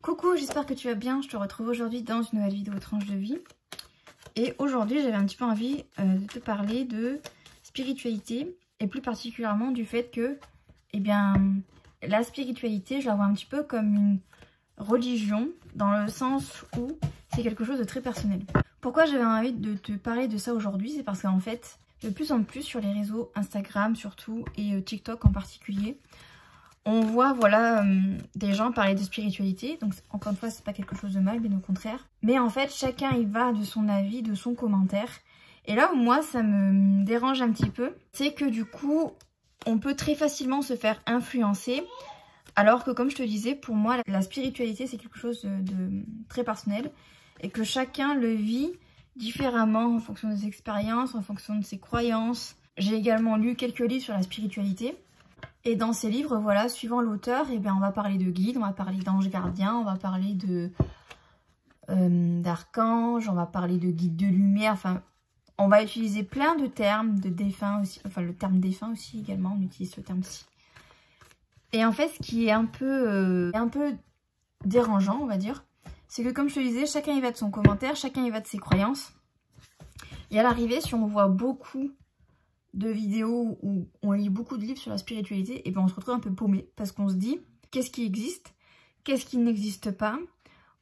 Coucou, j'espère que tu vas bien. Je te retrouve aujourd'hui dans une nouvelle vidéo tranche de vie. Et aujourd'hui, j'avais un petit peu envie de te parler de spiritualité et plus particulièrement du fait que, eh bien, la spiritualité, je la vois un petit peu comme une religion dans le sens où c'est quelque chose de très personnel. Pourquoi j'avais envie de te parler de ça aujourd'hui? C'est parce qu'en fait, de plus en plus sur les réseaux Instagram surtout et TikTok en particulier, on voit voilà des gens parler de spiritualité. Donc encore une fois, c'est pas quelque chose de mal, bien au contraire. Mais en fait, chacun y va de son avis, de son commentaire. Et là où moi, ça me dérange un petit peu, c'est que du coup, on peut très facilement se faire influencer. Alors que comme je te disais, pour moi, la spiritualité, c'est quelque chose de très personnel. Et que chacun le vit différemment en fonction de ses expériences, en fonction de ses croyances. J'ai également lu quelques livres sur la spiritualité. Et dans ces livres, voilà, suivant l'auteur, eh bien, on va parler de guides, on va parler d'anges gardiens, on va parler d'archanges, on va parler de guides de lumière. Enfin, on va utiliser plein de termes, de défunts aussi, enfin le terme défunt aussi également, on utilise ce terme-ci. Et en fait, ce qui est un peu dérangeant, on va dire, c'est que comme je te disais, chacun y va de son commentaire, chacun y va de ses croyances. Et à l'arrivée, si on voit beaucoup de vidéos où on lit beaucoup de livres sur la spiritualité, et bien on se retrouve un peu paumé parce qu'on se dit qu'est-ce qui existe, qu'est-ce qui n'existe pas,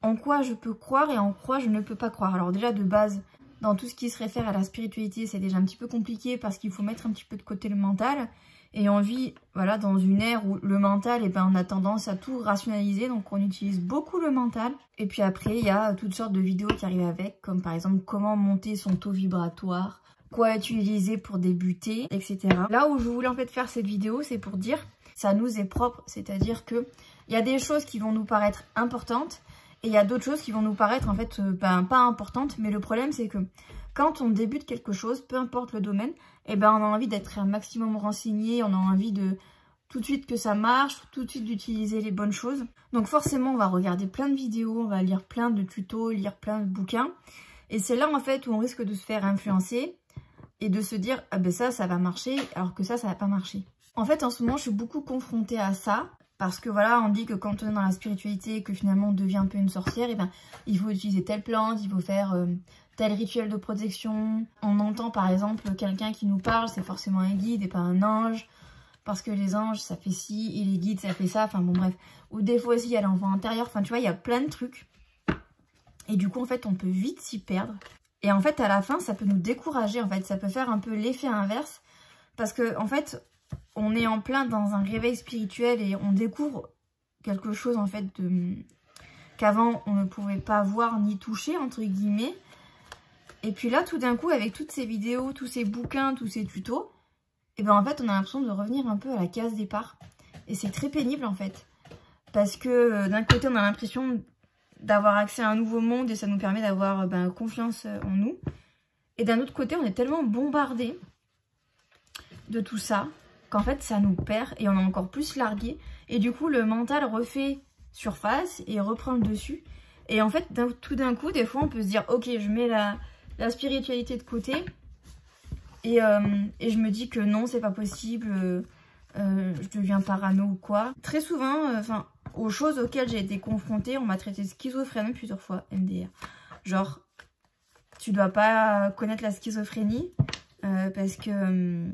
en quoi je peux croire et en quoi je ne peux pas croire. Alors déjà de base, dans tout ce qui se réfère à la spiritualité, c'est déjà un petit peu compliqué parce qu'il faut mettre un petit peu de côté le mental. Et on vit voilà, dans une ère où le mental, eh ben, on a tendance à tout rationaliser, donc on utilise beaucoup le mental. Et puis après, il y a toutes sortes de vidéos qui arrivent avec, comme par exemple comment monter son taux vibratoire, quoi utiliser pour débuter, etc. Là où je voulais en fait faire cette vidéo, c'est pour dire ça nous est propre, c'est-à-dire que il y a des choses qui vont nous paraître importantes et il y a d'autres choses qui vont nous paraître en fait pas importantes. Mais le problème c'est que quand on débute quelque chose, peu importe le domaine, eh ben on a envie d'être un maximum renseigné, on a envie de tout de suite que ça marche, tout de suite d'utiliser les bonnes choses. Donc forcément on va regarder plein de vidéos, on va lire plein de tutos, lire plein de bouquins. Et c'est là en fait où on risque de se faire influencer et de se dire ah ben ça va marcher alors que ça va pas marcher. En fait en ce moment je suis beaucoup confrontée à ça parce que voilà on dit que quand on est dans la spiritualité que finalement on devient un peu une sorcière, et ben il faut utiliser telle plante, il faut faire tel rituel de protection. On entend par exemple quelqu'un qui nous parle, c'est forcément un guide et pas un ange parce que les anges ça fait ci et les guides ça fait ça, enfin bon bref. Ou des fois aussi il y a l'enfant intérieur, enfin tu vois il y a plein de trucs et du coup en fait on peut vite s'y perdre. Et en fait, à la fin, ça peut nous décourager. En fait, ça peut faire un peu l'effet inverse. Parce que, en fait, on est en plein dans un réveil spirituel et on découvre quelque chose, en fait, qu'avant, on ne pouvait pas voir ni toucher, entre guillemets. Et puis là, tout d'un coup, avec toutes ces vidéos, tous ces bouquins, tous ces tutos, et ben en fait, on a l'impression de revenir un peu à la case départ. Et c'est très pénible, en fait. Parce que, d'un côté, on a l'impression d'avoir accès à un nouveau monde et ça nous permet d'avoir confiance en nous. Et d'un autre côté, on est tellement bombardé de tout ça qu'en fait, ça nous perd et on est encore plus largué. Et du coup, le mental refait surface et reprend le dessus. Et en fait, tout d'un coup, des fois, on peut se dire « Ok, je mets la spiritualité de côté. » Et je me dis que non, c'est pas possible. Je deviens parano ou quoi. Très souvent, aux choses auxquelles j'ai été confrontée, on m'a traité de schizophrène plusieurs fois, MDR. Genre, tu dois pas connaître la schizophrénie parce que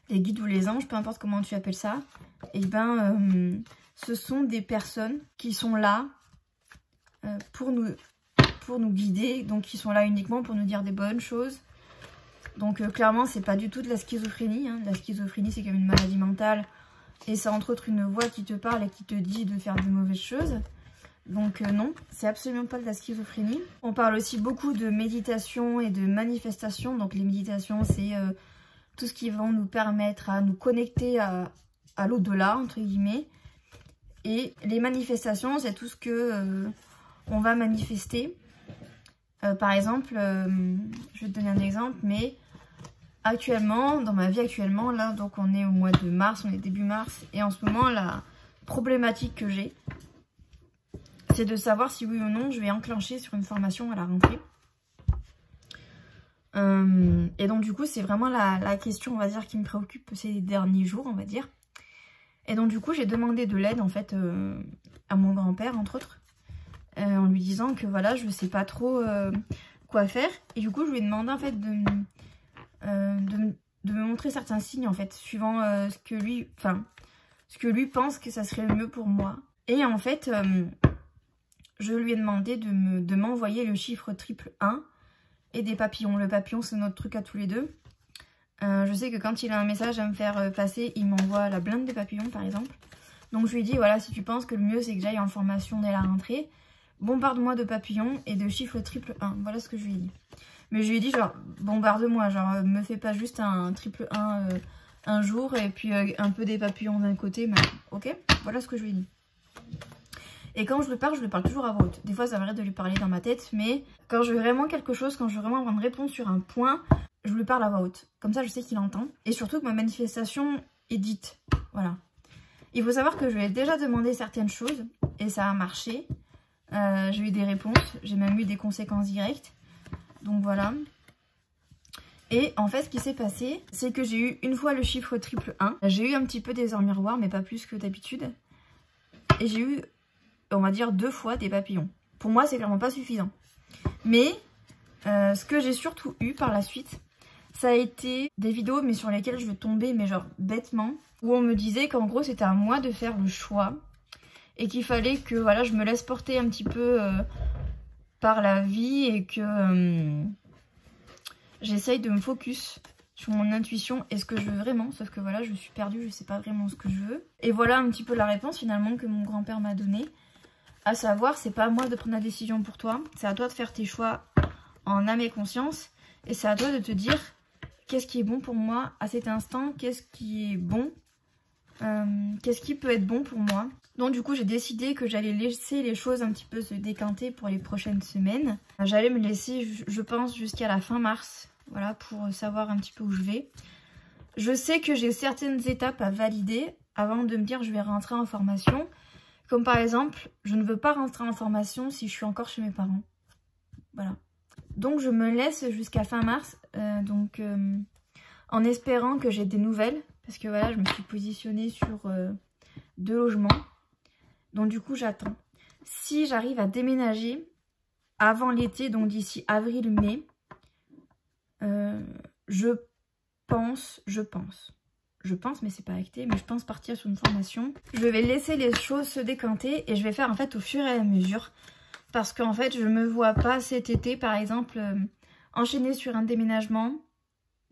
les guides ou les anges, peu importe comment tu appelles ça, et ben, ce sont des personnes qui sont là pour nous guider, donc qui sont là uniquement pour nous dire des bonnes choses. Donc clairement, c'est pas du tout de la schizophrénie. Hein. La schizophrénie, c'est comme une maladie mentale. Et c'est entre autres une voix qui te parle et qui te dit de faire de mauvaises choses. Donc non, c'est absolument pas de la schizophrénie. On parle aussi beaucoup de méditation et de manifestation. Donc les méditations, c'est tout ce qui va nous permettre à nous connecter à l'au-delà, entre guillemets. Et les manifestations, c'est tout ce que on va manifester. Par exemple, je vais te donner un exemple, mais actuellement, dans ma vie actuellement, là, donc on est au mois de mars, on est début mars, et en ce moment, la problématique que j'ai, c'est de savoir si oui ou non je vais enclencher sur une formation à la rentrée. Et donc du coup, c'est vraiment la question, on va dire, qui me préoccupe ces derniers jours, on va dire. Et donc du coup j'ai demandé de l'aide en fait à mon grand-père entre autres, en lui disant que voilà je sais pas trop quoi faire. Et du coup je lui ai demandé en fait de me montrer certains signes en fait, suivant ce que lui pense que ça serait le mieux pour moi. Et en fait je lui ai demandé de m'envoyer le chiffre triple 1 et des papillons. Le papillon c'est notre truc à tous les deux. Je sais que quand il a un message à me faire passer, il m'envoie la blinde des papillons par exemple. Donc je lui ai dit voilà, si tu penses que le mieux c'est que j'aille en formation dès la rentrée, bombarde-moi de papillons et de chiffres triple 1. Voilà ce que je lui ai dit. Mais je lui ai dit genre bombarde-moi, genre me fais pas juste un triple 1 un jour et puis un peu des papillons d'un côté, mais ok, voilà ce que je lui ai dit. Et quand je lui parle toujours à voix haute. Des fois ça m'arrête de lui parler dans ma tête, mais quand je veux vraiment quelque chose, quand je veux vraiment avoir une réponse sur un point, je lui parle à voix haute. Comme ça je sais qu'il entend. Et surtout que ma manifestation est dite. Voilà. Il faut savoir que je lui ai déjà demandé certaines choses et ça a marché. J'ai eu des réponses, j'ai même eu des conséquences directes. Donc voilà. Et en fait ce qui s'est passé, c'est que j'ai eu une fois le chiffre triple 1. J'ai eu un petit peu des heures miroirs, mais pas plus que d'habitude. Et j'ai eu, on va dire, 2 fois des papillons. Pour moi c'est clairement pas suffisant. Mais ce que j'ai surtout eu par la suite, ça a été des vidéos mais sur lesquelles je tombais mais genre bêtement, où on me disait qu'en gros c'était à moi de faire le choix et qu'il fallait que voilà je me laisse porter un petit peu par la vie et que j'essaye de me focus sur mon intuition et ce que je veux vraiment, sauf que voilà je suis perdue, je sais pas vraiment ce que je veux. Et voilà un petit peu la réponse finalement que mon grand-père m'a donnée, à savoir c'est pas à moi de prendre la décision pour toi, c'est à toi de faire tes choix en âme et conscience et c'est à toi de te dire qu'est-ce qui est bon pour moi à cet instant, qu'est-ce qui est bon, qu'est-ce qui peut être bon pour moi. Donc du coup j'ai décidé que j'allais laisser les choses un petit peu se décanter pour les prochaines semaines. J'allais me laisser je pense jusqu'à la fin mars, voilà, pour savoir un petit peu où je vais. Je sais que j'ai certaines étapes à valider avant de me dire je vais rentrer en formation. Comme par exemple, je ne veux pas rentrer en formation si je suis encore chez mes parents. Voilà. Donc je me laisse jusqu'à fin mars, en espérant que j'ai des nouvelles. Parce que voilà, je me suis positionnée sur 2 logements. Donc du coup, j'attends. Si j'arrive à déménager avant l'été, donc d'ici avril-mai, je pense, mais c'est pas acté, mais je pense partir sur une formation. Je vais laisser les choses se décanter et je vais faire en fait au fur et à mesure. Parce qu'en fait, je me vois pas cet été, par exemple, enchaîner sur un déménagement.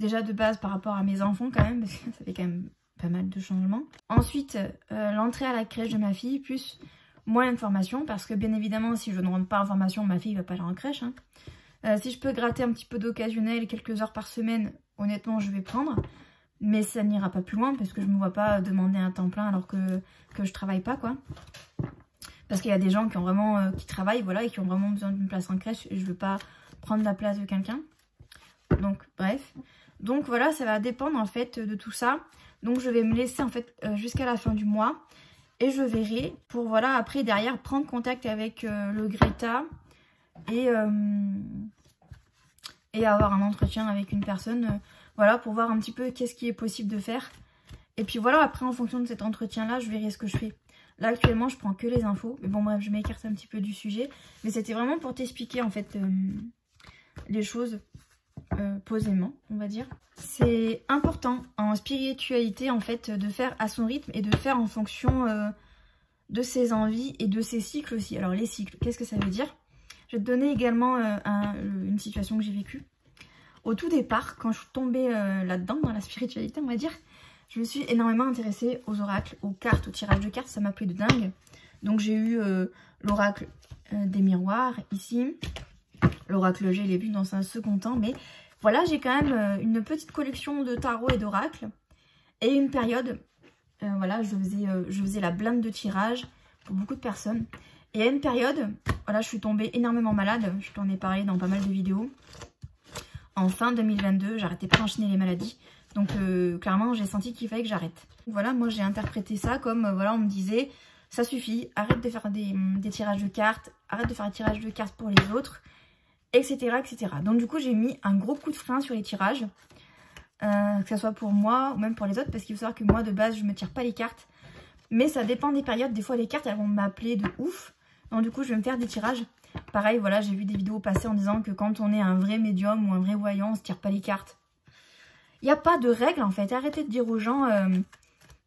Déjà de base par rapport à mes enfants quand même, parce que ça fait quand même pas mal de changements. Ensuite, l'entrée à la crèche de ma fille, plus moi une formation, parce que bien évidemment, si je ne rentre pas en formation, ma fille va pas aller en crèche. Hein. Si je peux gratter un petit peu d'occasionnel, quelques heures par semaine, honnêtement, je vais prendre. Mais ça n'ira pas plus loin, parce que je me vois pas demander un temps plein alors que je travaille pas, quoi. Parce qu'il y a des gens qui ont vraiment qui travaillent, voilà, et qui ont vraiment besoin d'une place en crèche, et je veux pas prendre la place de quelqu'un. Donc, bref. Donc voilà, ça va dépendre en fait de tout ça. Donc je vais me laisser en fait jusqu'à la fin du mois. Et je verrai pour voilà après derrière prendre contact avec le Greta. Et avoir un entretien avec une personne. Voilà, pour voir un petit peu qu'est-ce qui est possible de faire. Et puis voilà, après en fonction de cet entretien là, je verrai ce que je fais. Là actuellement je prends que les infos. Mais bon bref, je m'écarte un petit peu du sujet. Mais c'était vraiment pour t'expliquer en fait les choses. Posément, on va dire. C'est important en spiritualité en fait de faire à son rythme et de faire en fonction de ses envies et de ses cycles aussi. Alors les cycles, qu'est-ce que ça veut dire? Je vais te donner également une situation que j'ai vécue. Au tout départ, quand je suis tombée là-dedans, dans la spiritualité on va dire, je me suis énormément intéressée aux oracles, aux cartes, au tirage de cartes, ça m'a plu de dingue. Donc j'ai eu l'oracle des miroirs ici. L'oracle G, je l'ai vu dans un second temps, mais voilà, j'ai quand même une petite collection de tarot et d'oracles. Et une période, voilà, je faisais la blinde de tirage pour beaucoup de personnes. Et à une période, voilà, je suis tombée énormément malade, je t'en ai parlé dans pas mal de vidéos. En fin 2022, j'arrêtais pas d'enchaîner les maladies. Donc clairement, j'ai senti qu'il fallait que j'arrête. Voilà, moi j'ai interprété ça comme, voilà, on me disait, ça suffit, arrête de faire des tirages de cartes, arrête de faire des tirages de cartes pour les autres. Etc, etc. Donc du coup j'ai mis un gros coup de frein sur les tirages, que ce soit pour moi ou même pour les autres, parce qu'il faut savoir que moi de base je me tire pas les cartes, Mais ça dépend des périodes. Des fois, les cartes, elles vont m'appeler de ouf. Donc du coup, je vais me faire des tirages. Pareil, voilà, j'ai vu des vidéos passer en disant que quand on est un vrai médium ou un vrai voyant, on se tire pas les cartes. Il n'y a pas de règle, en fait. Arrêtez de dire aux gens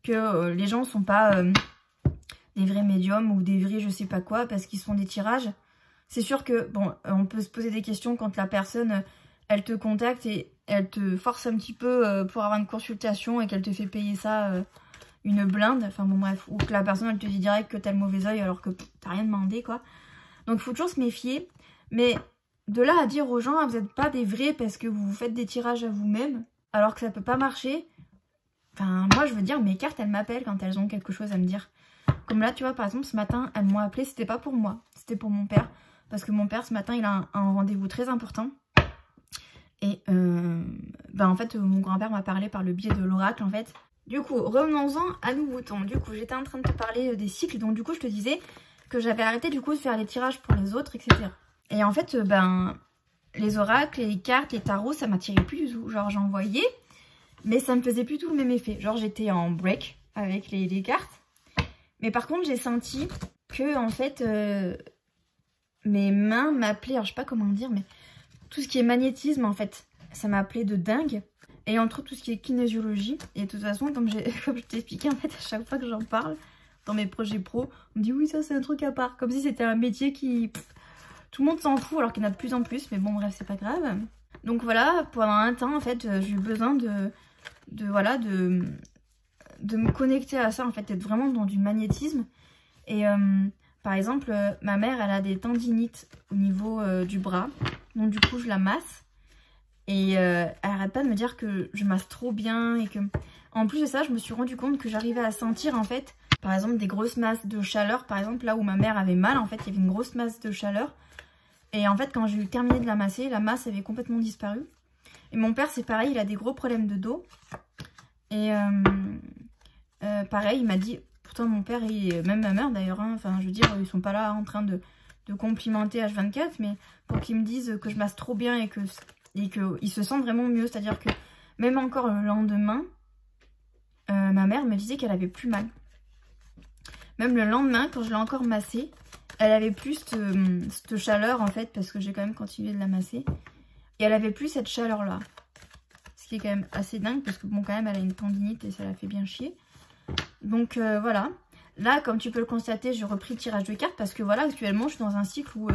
que les gens sont pas des vrais médiums ou des vrais je sais pas quoi parce qu'ils se font des tirages. C'est sûr que, bon, on peut se poser des questions quand la personne, elle te contacte et elle te force un petit peu pour avoir une consultation et qu'elle te fait payer ça une blinde. Enfin bon, bref. Ou que la personne, elle te dit direct que t'as le mauvais oeil alors que t'as rien demandé, quoi. Donc, il faut toujours se méfier. Mais de là à dire aux gens, vous n'êtes pas des vrais parce que vous faites des tirages à vous-même, alors que ça peut pas marcher. Enfin, moi, je veux dire, mes cartes, elles m'appellent quand elles ont quelque chose à me dire. Comme là, tu vois, par exemple, ce matin, elles m'ont appelé. C'était pas pour moi, c'était pour mon père. Parce que mon père, ce matin, il a un rendez-vous très important. Et, en fait, mon grand-père m'a parlé par le biais de l'oracle, en fait. Du coup, revenons-en à nos moutons. Du coup, j'étais en train de te parler des cycles. Donc, du coup, je te disais que j'avais arrêté, du coup, de faire les tirages pour les autres, etc. Et en fait, les oracles, les cartes, les tarots, ça m'attirait plus du tout. Genre, j'en voyais, mais ça me faisait plus tout le même effet. Genre, j'étais en break avec les cartes. Mais par contre, j'ai senti que, en fait, mes mains m'appelaient, alors je sais pas comment dire, mais tout ce qui est magnétisme, en fait, ça m'appelait de dingue. Et entre tout ce qui est kinésiologie, et de toute façon, comme je t'ai expliqué, en fait, à chaque fois que j'en parle dans mes projets pro, on me dit oui, ça c'est un truc à part. Comme si c'était un métier qui... tout le monde s'en fout, alors qu'il y en a de plus en plus, mais bon, bref, c'est pas grave. Donc voilà, pendant un temps, en fait, j'ai eu besoin de me connecter à ça, en fait, d'être vraiment dans du magnétisme. Et par exemple, ma mère, elle a des tendinites au niveau du bras, donc du coup, je la masse. Et elle arrête pas de me dire que je masse trop bien et que... En plus de ça, je me suis rendu compte que j'arrivais à sentir, en fait, par exemple, des grosses masses de chaleur. Par exemple, là où ma mère avait mal, en fait, il y avait une grosse masse de chaleur. Et en fait, quand j'ai terminé de la masser, la masse avait complètement disparu. Et mon père, c'est pareil, il a des gros problèmes de dos. Et pareil, il m'a dit... Pourtant, mon père et même ma mère, d'ailleurs, hein, enfin, je veux dire, ils sont pas là en train de complimenter H24, mais pour qu'ils me disent que je masse trop bien et qu'ils se sentent vraiment mieux. C'est-à-dire que même encore le lendemain, ma mère me disait qu'elle avait plus mal. Même le lendemain, quand je l'ai encore massée, elle avait plus cette chaleur, en fait, parce que j'ai quand même continué de la masser. Et elle avait plus cette chaleur-là. Ce qui est quand même assez dingue, parce que bon, quand même, elle a une tendinite et ça la fait bien chier. Donc voilà. Là, comme tu peux le constater, j'ai repris le tirage de cartes parce que voilà, actuellement, je suis dans un cycle où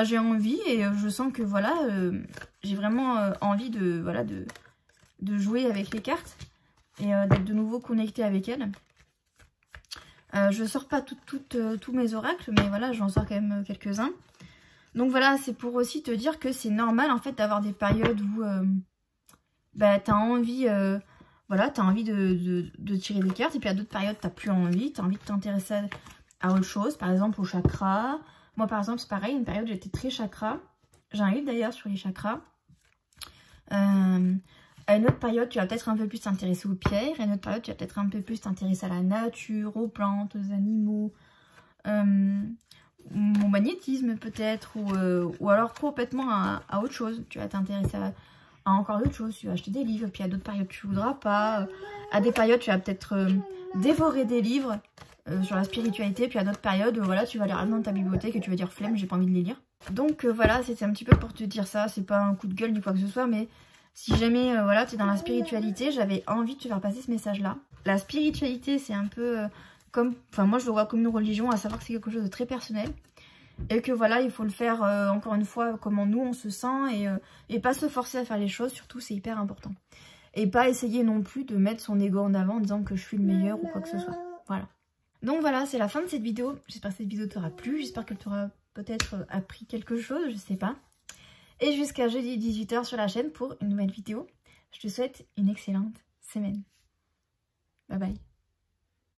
j'ai envie et je sens que voilà, j'ai vraiment envie de jouer avec les cartes et d'être de nouveau connectée avec elles. Je sors pas tous mes oracles, mais voilà, j'en sors quand même quelques-uns. Donc voilà, c'est pour aussi te dire que c'est normal en fait d'avoir des périodes où t'as envie... Voilà, tu as envie de tirer des cartes et puis à d'autres périodes, tu n'as plus envie. Tu as envie de t'intéresser à autre chose, par exemple au chakra. Moi, par exemple, c'est pareil, une période, j'étais très chakra. J'ai un livre d'ailleurs sur les chakras. À une autre période, tu vas peut-être un peu plus t'intéresser aux pierres. À une autre période, tu vas peut-être un peu plus t'intéresser à la nature, aux plantes, aux animaux. Au magnétisme peut-être. Ou alors complètement à autre chose. Tu vas t'intéresser à encore d'autres choses, tu vas acheter des livres, puis à d'autres périodes tu voudras pas, à des périodes tu vas peut-être dévorer des livres sur la spiritualité, puis à d'autres périodes voilà, tu vas les ramener dans ta bibliothèque et tu vas dire flemme, j'ai pas envie de les lire. Donc voilà, c'était un petit peu pour te dire ça, c'est pas un coup de gueule ni quoi que ce soit, mais si jamais voilà, tu es dans la spiritualité, j'avais envie de te faire passer ce message là. La spiritualité c'est un peu comme, enfin moi je le vois comme une religion, à savoir que c'est quelque chose de très personnel. Et que voilà, il faut le faire encore une fois comment nous on se sent et pas se forcer à faire les choses, surtout c'est hyper important. Et pas essayer non plus de mettre son ego en avant en disant que je suis le meilleur ou quoi que ce soit. Voilà. Donc voilà, c'est la fin de cette vidéo. J'espère que cette vidéo t'aura plu, j'espère qu'elle t'aura peut-être appris quelque chose, je sais pas. Et jusqu'à jeudi 18 h sur la chaîne pour une nouvelle vidéo. Je te souhaite une excellente semaine. Bye bye.